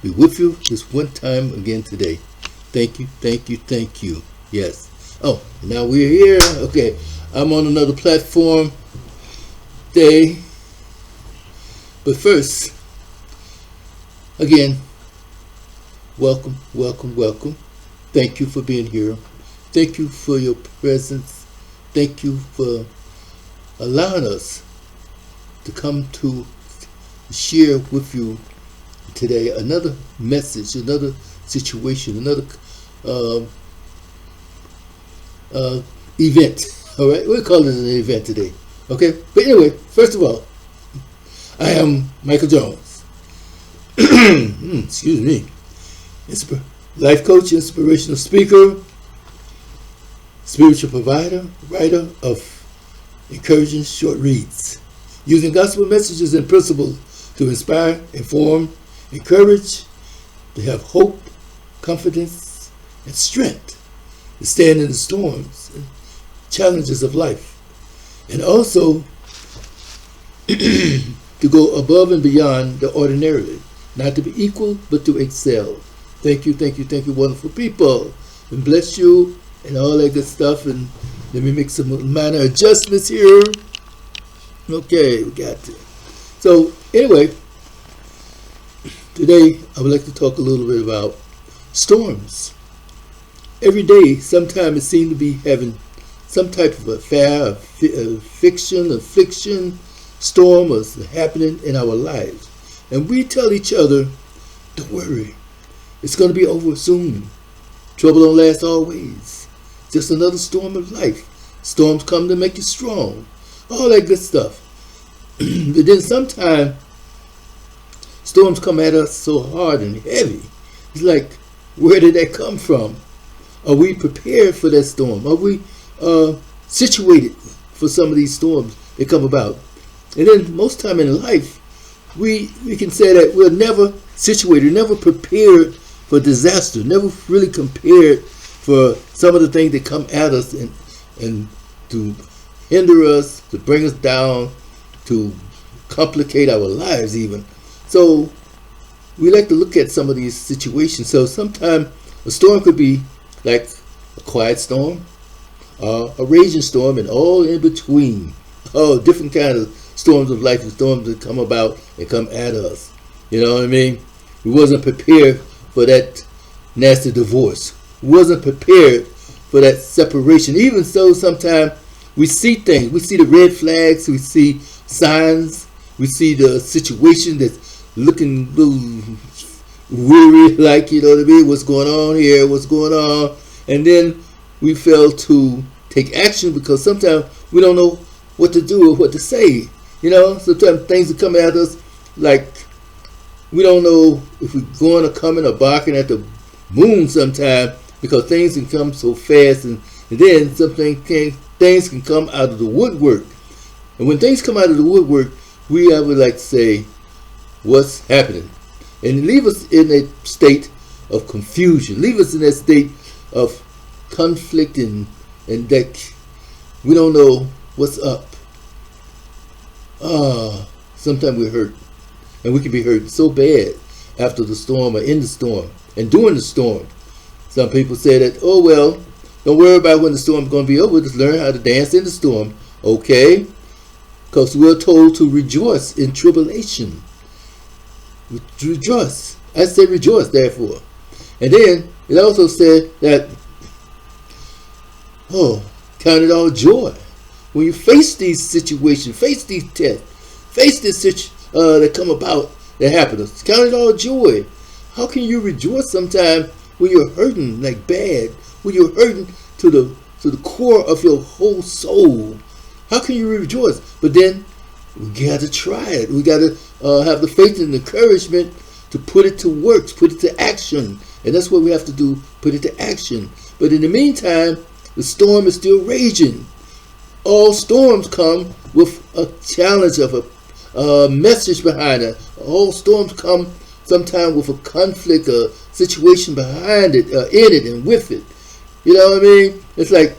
be with you this one time again today. Thank you, thank you, thank you. Yes. Oh, now we're here. Okay, I'm on another platform today. But first, again, welcome, welcome, welcome. Thank you for being here. Thank you for your presence. Thank you for allowing us to come to share with you today another message, another situation, another event. All right, we'll call it an event today. Okay, but anyway, first of all, I am Michael Jones. Excuse me. Life coach, inspirational speaker, spiritual provider, writer of encouraging short reads, using gospel messages and principles to inspire, inform, encourage, to have hope, confidence, and strength to stand in the storms and challenges of life, and also to go above and beyond the ordinary, not to be equal, but to excel. Thank you, thank you, thank you, wonderful people, and bless you, and all that good stuff. And let me make some minor adjustments here. Okay, we got it. So anyway, today I would like to talk a little bit about storms. Every day, sometimes it seems to be having some type of affair, fiction, affliction, storm is happening in our lives. And we tell each other, don't worry, it's going to be over soon. Trouble don't last always. Just another storm of life. Storms come to make you strong. All that good stuff. But then sometimes storms come at us so hard and heavy. It's like, where did that come from? Are we prepared for that storm? Are we situated for some of these storms that come about? And then most time in life, we can say that we're never situated, never prepared for disaster, never really prepared for some of the things that come at us and to hinder us, to bring us down, to complicate our lives even. So we like to look at some of these situations. So sometimes a storm could be like a quiet storm, a raging storm, and all in between. Oh, different kind of storms of life and storms that come about and come at us. You know what I mean? We wasn't prepared for that nasty divorce. We wasn't prepared for that separation. Even so, sometimes we see things. We see the red flags. We see signs. We see the situation that's looking a little weary, like, you know what I mean? What's going on here? What's going on? And then we fail to take action because sometimes we don't know what to do or what to say. You know, sometimes things are coming at us like we don't know if we're going or coming or barking at the moon sometimes, because things can come so fast, and then things can come out of the woodwork. And when things come out of the woodwork, we would like to say, what's happening? And leave us in a state of confusion. Leave us in that state of conflict and that we don't know what's up. Sometimes we're hurt. And we can be hurt so bad after the storm or in the storm and during the storm. Some people say that, oh, well, don't worry about when the storm's going to be over. Just learn how to dance in the storm. Okay? Because we're told to rejoice in tribulation. Rejoice. I say rejoice, therefore. And then it also said that, count it all joy. When you face these situations, face these tests, face this that come about, that happen. Count it all joy. How can you rejoice sometimes when you're hurting like bad, when you're hurting to the core of your whole soul? How can you rejoice? But then we got to try it. We got to have the faith and encouragement to put it to work, put it to action. And that's what we have to do, put it to action. But in the meantime, the storm is still raging. All storms come with a challenge of a message behind it. All storms come sometimes with a conflict, a situation behind it, in it and with it. You know what I mean? It's like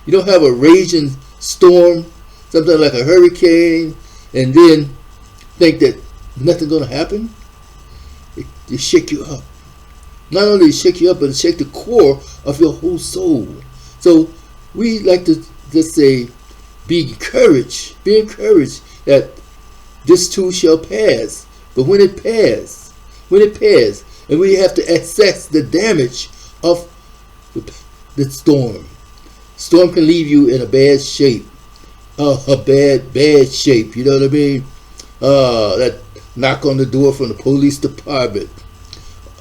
you don't have a raging storm, something like a hurricane, and then think that nothing's going to happen. to shake you up. Not only to shake you up, but to shake the core of your whole soul. So we like to just say, be encouraged that this too shall pass. But when it passes, and we have to assess the damage of the storm. Storm can leave you in a bad shape. A bad shape, you know what I mean? That knock on the door from the police department.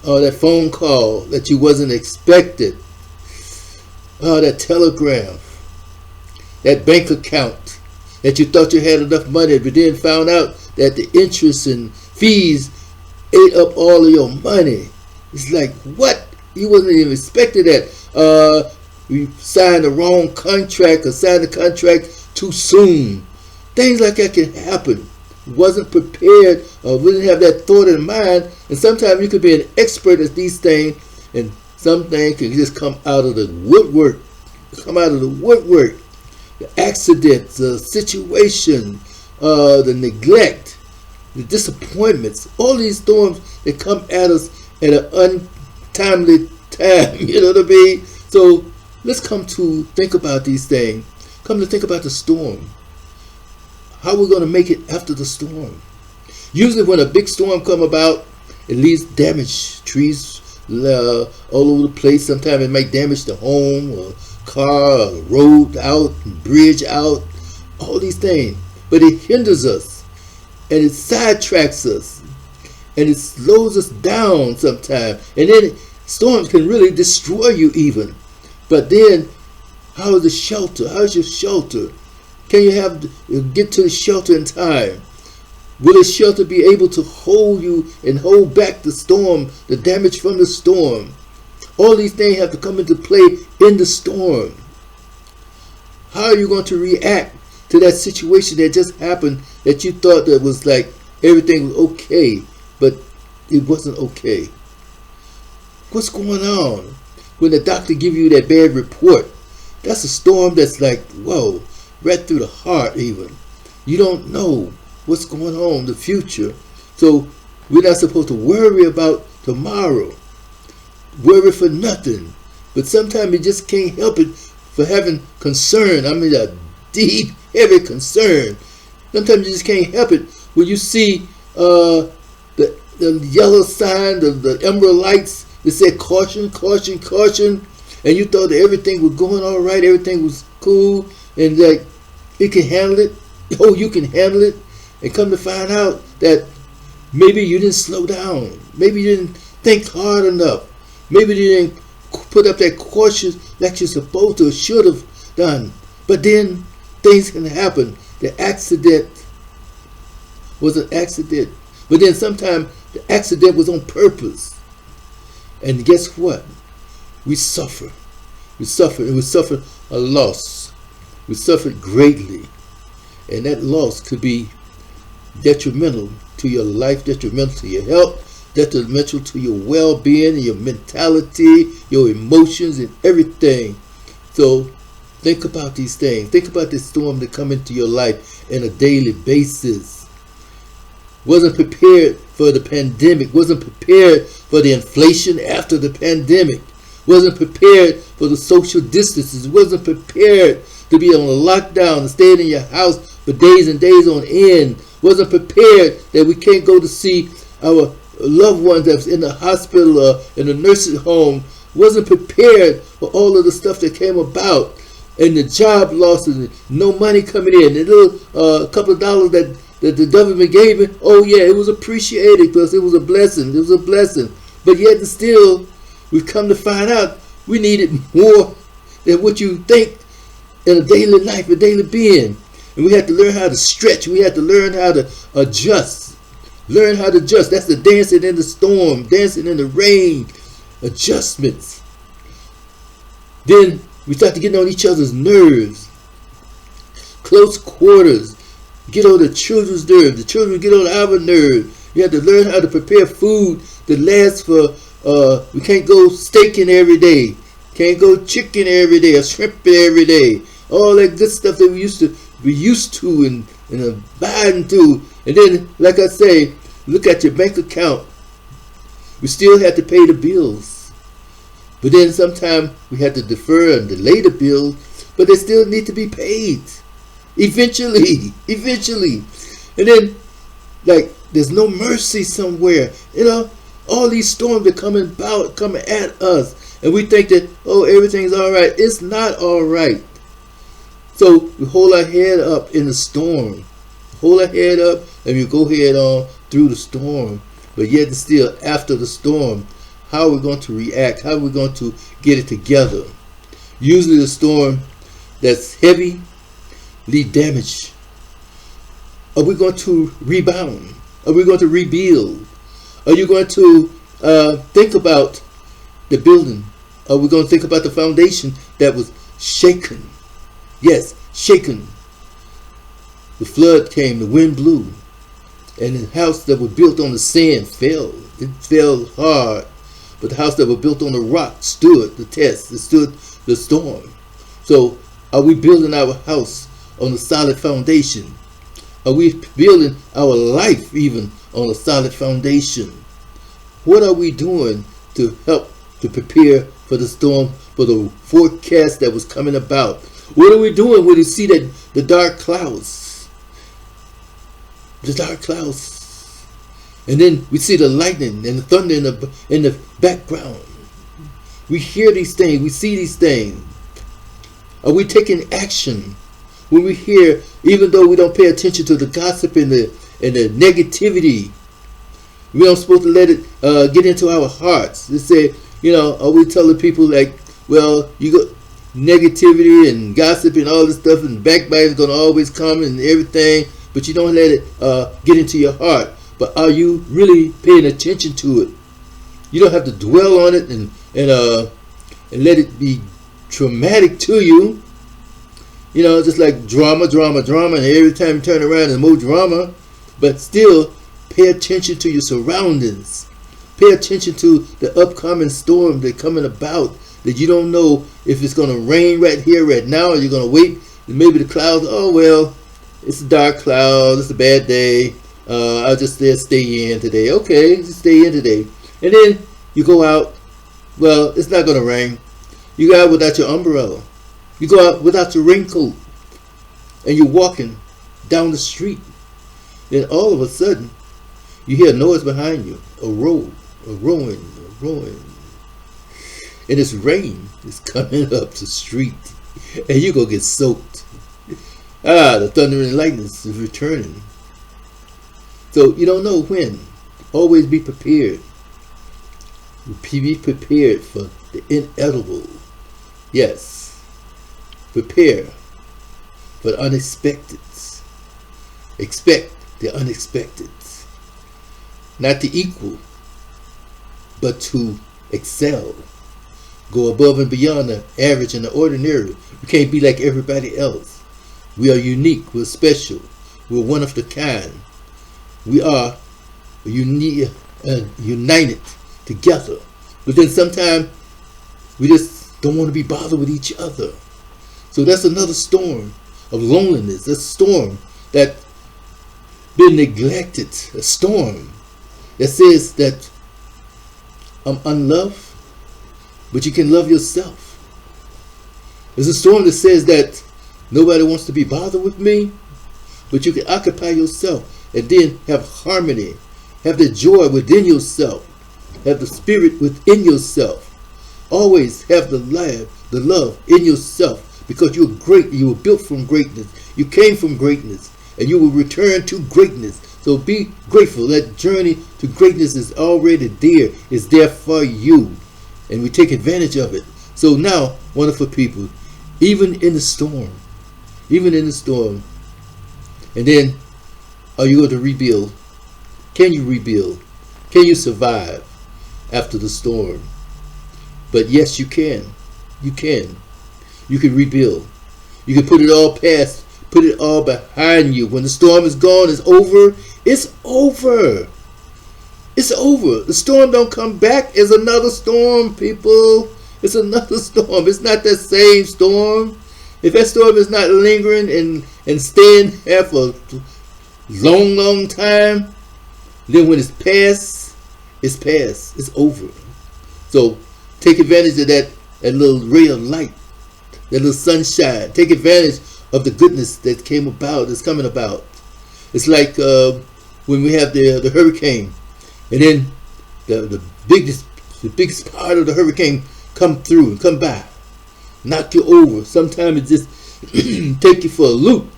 That phone call that you wasn't expected. That telegram. That bank account that you thought you had enough money, but then found out that the interest and fees ate up all of your money. It's like, what? You wasn't even expecting that. You signed the wrong contract or signed the contract too soon. Things like that can happen. Wasn't prepared or didn't have that thought in mind. And sometimes you could be an expert at these things, and some things can just come out of the woodwork. The accidents, the situation, the neglect, the disappointments, all these storms that come at us at an untimely time, you know what I mean? So let's come to think about these things. Come to think about the storm. How we're going to make it after the storm. Usually when a big storm come about, it leaves damage. Trees all over the place. Sometimes it might damage the home, or car, or road out, bridge out, all these things. But it hinders us, and it sidetracks us, and it slows us down sometimes. And then storms can really destroy you even. But then, how is the shelter? How's your shelter? Can you get to the shelter in time? Will the shelter be able to hold you and hold back the storm, the damage from the storm? All these things have to come into play in the storm. How are you going to react to that situation that just happened that you thought that was like everything was okay, but it wasn't okay? What's going on? When the doctor gives you that bad report, that's a storm that's like, whoa, right through the heart even. You don't know what's going on in the future. So we're not supposed to worry about tomorrow. Worry for nothing. But sometimes you just can't help it for having concern. I mean, a deep, heavy concern. Sometimes you just can't help it when you see the yellow sign, the emerald lights that said caution, caution, caution, and you thought that everything was going all right, everything was cool, and that it can handle it. Oh, you can handle it. And come to find out that maybe you didn't slow down. Maybe you didn't think hard enough. Maybe you didn't put up that caution like you're supposed to or should have done. But then things can happen. The accident was an accident. But then sometimes the accident was on purpose. And guess what? We suffer. We suffer. And we suffer a loss. We suffered greatly. And that loss could be detrimental to your life, detrimental to your health, detrimental to your well-being, your mentality, your emotions, and everything. So think about these things. Think about this storm that come into your life on a daily basis. Wasn't prepared for the pandemic. Wasn't prepared for the inflation after the pandemic. Wasn't prepared for the social distances. Wasn't prepared to be on a lockdown and staying in your house for days and days on end. Wasn't prepared that we can't go to see our loved ones that's in the hospital or in the nursing home. Wasn't prepared for all of the stuff that came about, and the job losses, and no money coming in, the little couple of dollars that the government gave me. Oh yeah, it was appreciated because it was a blessing. It was a blessing. But yet and still, we've come to find out we needed more than what you think in a daily life, a daily being. And we had to learn how to stretch. We had to learn how to adjust. Learn how to adjust. That's the dancing in the storm, dancing in the rain, adjustments. Then we start to get on each other's nerves. Close quarters. Get on the children's nerves. The children get on our nerves. You have to learn how to prepare food that lasts for, we can't go steaking every day. Can't go chicken every day or shrimp every day. All that good stuff that we used to and abiding to. And then, like I say, look at your bank account. We still had to pay the bills. But then sometimes we had to defer and delay the bills, but they still need to be paid. Eventually. And then, like, there's no mercy somewhere. You know, all these storms are coming at us. And we think that, oh, everything's all right. It's not all right. So we hold our head up in the storm. Hold our head up and we go head on through the storm. But yet and still, after the storm, how are we going to react? How are we going to get it together? Usually the storm that's heavy lead damage. Are we going to rebound? Are we going to rebuild? Are you going to think about the building? Are we going to think about the foundation that was shaken? Yes, shaken. The flood came, the wind blew, and the house that was built on the sand fell. It fell hard. But the house that was built on the rock stood the test. It stood the storm. So are we building our house on a solid foundation? Are we building our life even on a solid foundation? What are we doing to help to prepare for the storm, for the forecast that was coming about? What are we doing when we see that the dark clouds? The dark clouds. And then we see the lightning and the thunder in the background. We hear these things. We see these things. Are we taking action when we hear, even though we don't pay attention to the gossip and the negativity? We don't supposed to let it get into our hearts. They say, you know, are we telling people like, well, you got negativity and gossip and all this stuff and backbiting is going to always come and everything, but you don't let it get into your heart. But are you really paying attention to it? You don't have to dwell on it and let it be traumatic to you. You know, just like drama, and every time you turn around there's more drama. But still, pay attention to your surroundings. Pay attention to the upcoming storm that's coming about, that you don't know if it's going to rain right here, right now, or you're going to wait. Maybe the clouds, oh, well, it's a dark cloud, it's a bad day. I'll just stay in today. Okay, just stay in today. And then you go out. Well, it's not going to rain. You go out without your umbrella. You go out without your raincoat. And you're walking down the street. Then all of a sudden, you hear a noise behind you. A rowing. And it's rain is coming up the street. And you're going to get soaked. The thunder and lightning is returning. So you don't know when. Always be prepared. Be prepared for the inedible. Yes. Prepare for the unexpected. Expect the unexpected. Not to equal, but to excel. Go above and beyond the average and the ordinary. We can't be like everybody else. We are unique. We're special. We're one of the kind. We are united together. But then sometimes we just don't want to be bothered with each other. So that's another storm of loneliness. A storm that been neglected. A storm that says that I'm unloved, but you can love yourself. There's a storm that says that nobody wants to be bothered with me, but you can occupy yourself. And then have harmony, have the joy within yourself, have the spirit within yourself. Always have the love in yourself, because you're great. You were built from greatness. You came from greatness, and you will return to greatness. So be grateful. That journey to greatness is already there. It's there for you, and we take advantage of it. So now, wonderful people, even in the storm, and then, are you going to rebuild? Can you rebuild? Can you survive after the storm? But yes, you can. You can. You can rebuild. You can put it all past, put it all behind you. When the storm is gone, it's over. It's over. It's over. The storm don't come back. It's another storm, people. It's another storm. It's not that same storm. If that storm is not lingering and staying there for long time, then when it's past, It's past. It's over. So take advantage of that little ray of light, that little sunshine. Take advantage of the goodness that came about, that's coming about. It's like when we have the hurricane, and then the biggest part of the hurricane come through and come by, knock you over. Sometimes it just take you for a loop.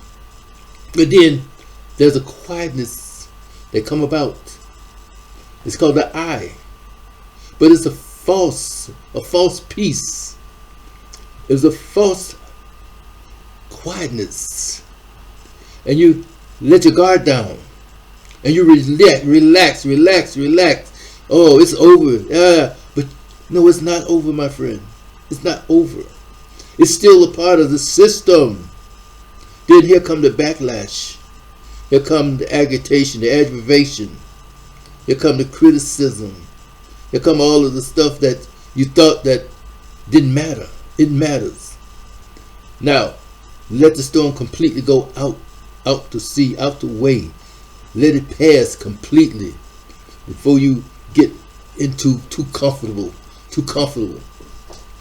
But then there's a quietness that come about. It's called the I. But it's a false peace. It's a false quietness. And you let your guard down. And you relax. Oh, it's over. But no, it's not over, my friend. It's not over. It's still a part of the system. Then here come the backlash. Here come the agitation, the aggravation. Here come the criticism. Here come all of the stuff that you thought that didn't matter. It matters. Now, let the storm completely go out to sea, out the way. Let it pass completely before you get into too comfortable,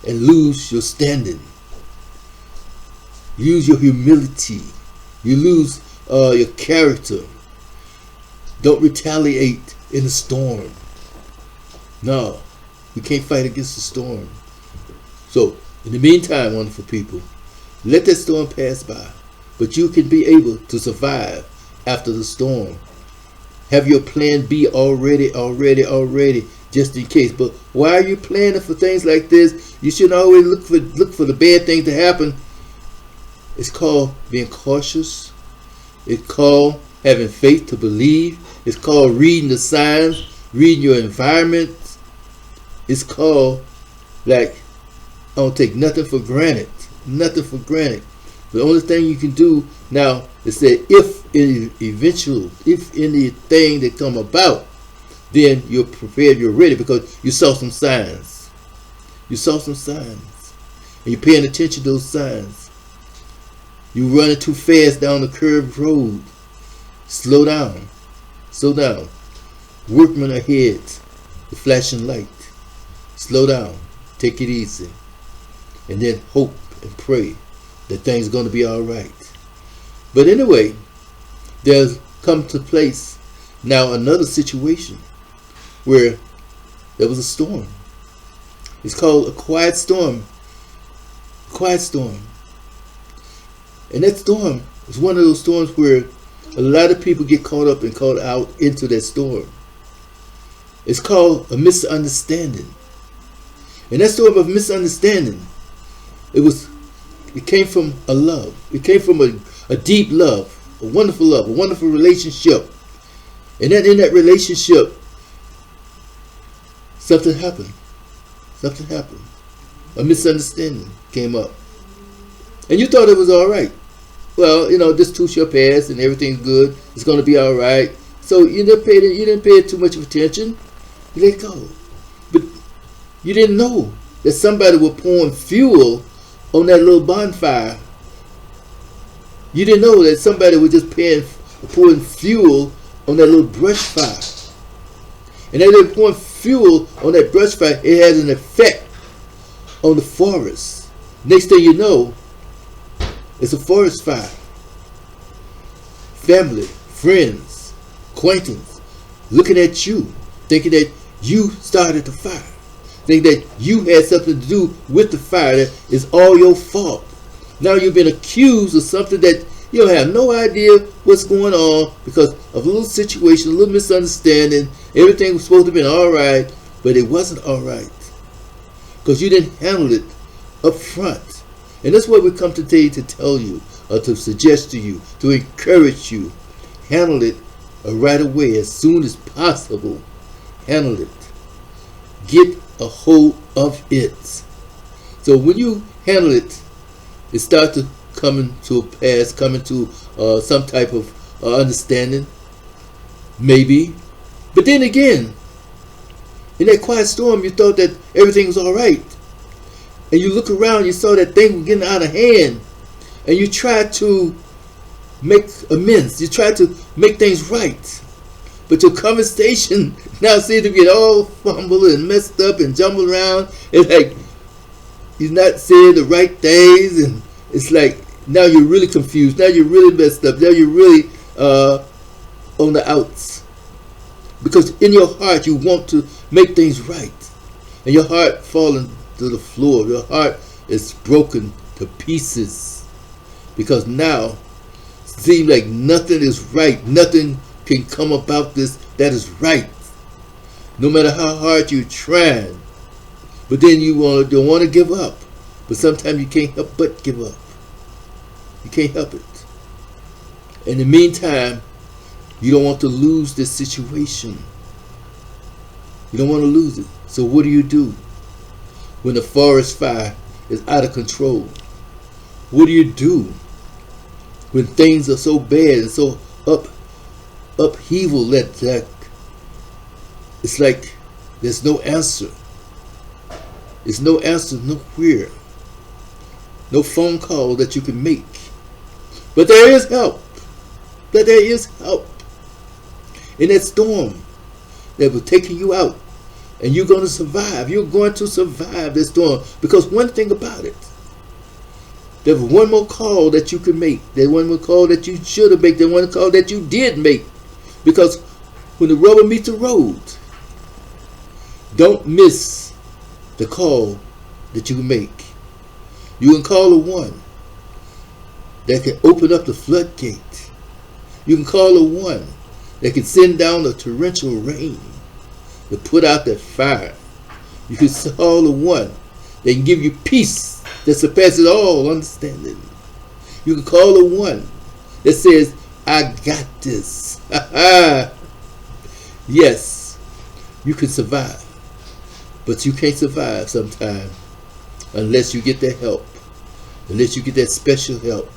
and lose your standing. Use your humility. You lose your character. Don't retaliate in a storm. No, we can't fight against the storm. So, in the meantime, wonderful people, let that storm pass by. But you can be able to survive after the storm. Have your plan B already, just in case. But why are you planning for things like this? You should always look for the bad thing to happen. It's called being cautious. It's called having faith to believe. It's called reading the signs, reading your environment. It's called, like, I don't take nothing for granted. Nothing for granted. The only thing you can do now is say, if anything that come about, then you're prepared, you're ready, because you saw some signs. You saw some signs. And you're paying attention to those signs. You're running too fast down the curved road. Slow down. Slow down. Workmen ahead. The flashing light. Slow down. Take it easy. And then hope and pray that things are going to be all right. But anyway, there's come to place now another situation where there was a storm. It's called a quiet storm. Quiet storm. And that storm is one of those storms where a lot of people get caught up and caught out into that storm. It's called a misunderstanding. And that storm of misunderstanding, it came from a love. It came from a deep love, a wonderful relationship. And then in that relationship, something happened. Something happened. A misunderstanding came up. And you thought it was all right. Well, this too shall pass and everything's good. It's going to be all right. So you didn't pay too much attention. You let go. But you didn't know that somebody was pouring fuel on that little bonfire. You didn't know that somebody was just pouring fuel on that little brush fire. And as they're pouring fuel on that brush fire, it has an effect on the forest. Next thing you know, it's a forest fire. Family, friends, acquaintance, looking at you, thinking that you started the fire. Thinking that you had something to do with the fire, that is all your fault. Now you've been accused of something that you have no idea what's going on because of a little situation, a little misunderstanding. Everything was supposed to have been all right, but it wasn't all right because you didn't handle it up front. And that's what we come today to tell you, or to suggest to you, to encourage you. Handle it right away, as soon as possible. Handle it. Get a hold of it. So when you handle it, it starts to come into a pass, come into some type of understanding, maybe. But then again, in that quiet storm, you thought that everything was all right. And you look around, you saw that thing was getting out of hand. And you tried to make amends. You tried to make things right. But your conversation now seems to get all fumbled and messed up and jumbled around. It's like you're not saying the right things, and it's like now you're really confused. Now you're really messed up. Now you're really on the outs. Because in your heart you want to make things right. And your heart falling to the floor. Your heart is broken to pieces. Because now it seems like nothing is right. Nothing can come about this that is right. No matter how hard you're trying. But then you don't want to give up. But sometimes you can't help but give up. You can't help it. In the meantime, you don't want to lose this situation. You don't want to lose it. So what do? When the forest fire is out of control? What do? When things are so bad and so upheaval that it's like there's no answer. There's no answer nowhere. No phone call that you can make. But there is help. But there is help. In that storm that will take you out. And you're going to survive. You're going to survive this storm. Because one thing about it, there's one more call that you can make. There's one more call that you should have made. There's one call that you did make. Because when the rubber meets the road, don't miss the call that you can make. You can call the one that can open up the floodgate. You can call the one that can send down the torrential rain to put out that fire. You can call the one that can give you peace that surpasses all understanding. You can call the one that says, I got this. Yes, you can survive. But you can't survive sometimes unless you get that help. Unless you get that special help.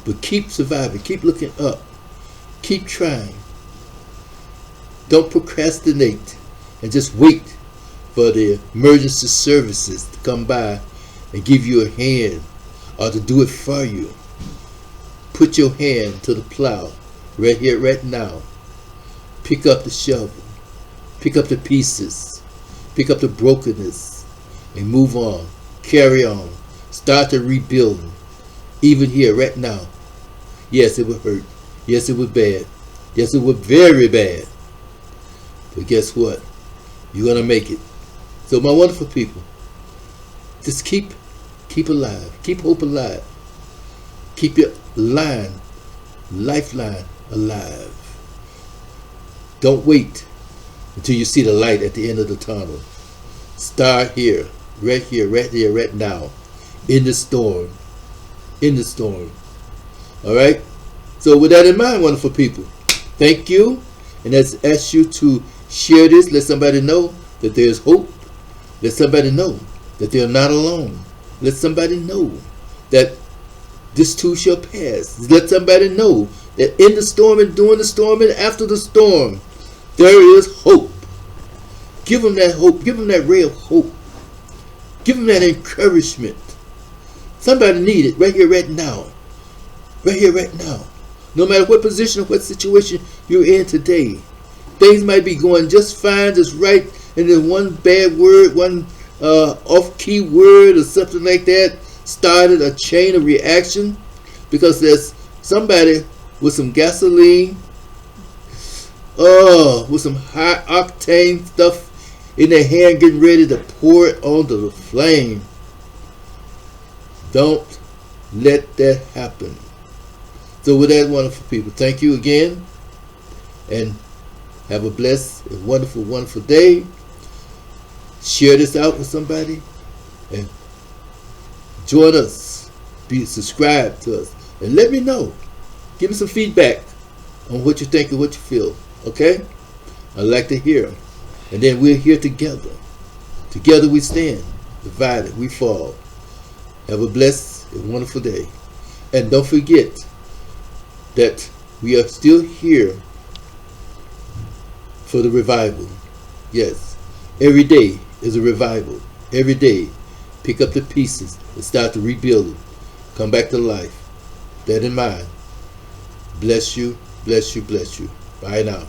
But keep surviving. Keep looking up. Keep trying. Don't procrastinate and just wait for the emergency services to come by and give you a hand or to do it for you. Put your hand to the plow right here, right now. Pick up the shovel. Pick up the pieces. Pick up the brokenness and move on. Carry on. Start to rebuild. Even here, right now. Yes, it would hurt. Yes, it was bad. Yes, it was very bad. But guess what? You're going to make it. So my wonderful people, just keep alive. Keep hope alive. Keep your lifeline alive. Don't wait until you see the light at the end of the tunnel. Start here, right now, in the storm. In the storm. All right? So with that in mind, wonderful people, thank you. And as I ask you to share this, let somebody know that there's hope. Let somebody know that they're not alone. Let somebody know that this too shall pass. Let somebody know that in the storm and during the storm and after the storm, there is hope. Give them that hope. Give them that ray of hope. Give them that encouragement. Somebody need it right here, right now. Right here, right now. No matter what position or what situation you're in today, things might be going just fine, just right, and then one bad word, one off-key word or something like that started a chain of reaction because there's somebody with some gasoline, with some high octane stuff in their hand getting ready to pour it onto the flame. Don't let that happen. So with that, wonderful people, thank you again and have a blessed and wonderful, wonderful day. Share this out with somebody and join us. Be subscribed to us and let me know. Give me some feedback on what you think and what you feel. Okay? I'd like to hear them. And then we're here together. Together we stand. Divided we fall. Have a blessed and wonderful day. And don't forget that we are still here for the revival. Yes. Every day is a revival. Every day, pick up the pieces and start to rebuild it. Come back to life. That in mind. Bless you, bless you, bless you. Bye now.